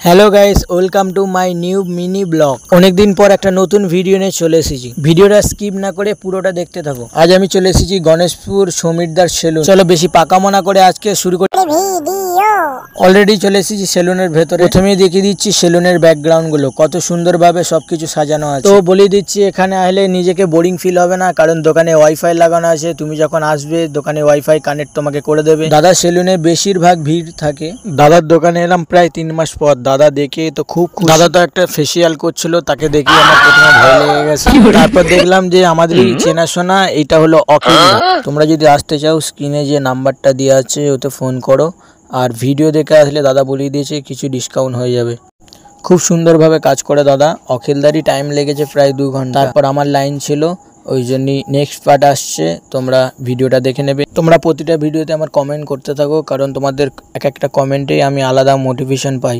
Hello guys, welcome to my new mini blog. অনেকদিন পর একটা নতুন ভিডিও নিয়ে চলে এসেছি। ভিডিওটা স্কিপ না করে পুরোটা দেখতে থাকো। আজ আমি চলে এসেছি গণেশপুর সমীরদার সেলুন। চলো বেশি পাকামো না করে আজকে শুরু করি ভিডিও। অলরেডি চলে এসেছি সেলুনের ভেতরে। প্রথমেই দেখিয়ে দিচ্ছি সেলুনের ব্যাকগ্রাউন্ড গুলো, কত সুন্দরভাবে সবকিছু সাজানো আছে। তো বলে দিচ্ছি, এখানে আসলে নিজেকে বোরিং ফিল হবে না, কারণ দোকানে ওয়াইফাই লাগানো আছে। তুমি যখন আসবে দোকানে ওয়াইফাই কানেক্ট তোমাকে করে দেবে। দাদার সেলুনে বেশিরভাগ ভিড় থাকে। দাদার দোকানে এলাম প্রায় 3 মাস পর। দাদা দেখে তো খুব খুশি। দাদা তো একটা ফেসিয়াল করছিল, তাকে দেখে আমার প্রথমে ভয় লেগে গেছে। তারপর দেখলাম যে আমাদের চেনাশোনা, এটা হলো অখিল। তোমরা যদি আসতে চাও স্ক্রিনে যে নাম্বারটা দেওয়া আছে ওতে ফোন করো। আর ভিডিও দেখে আসলে দাদা বলিয়ে দিয়েছে কিছু ডিসকাউন্ট হয়ে যাবে। খুব সুন্দরভাবে কাজ করে দাদা। অখিলদারই টাইম লেগেছে প্রায় 2 ঘন্টা। তারপর আমার লাইন ছিল, ওই জন্যই নেক্সট পার্ট আসছে, তোমরা ভিডিওটা দেখে নেবে। তোমরা প্রতিটা ভিডিওতে আমার কমেন্ট করতে থাকো, কারণ তোমাদের এক একটা কমেন্টেই আমি আলাদা মোটিভেশন পাই।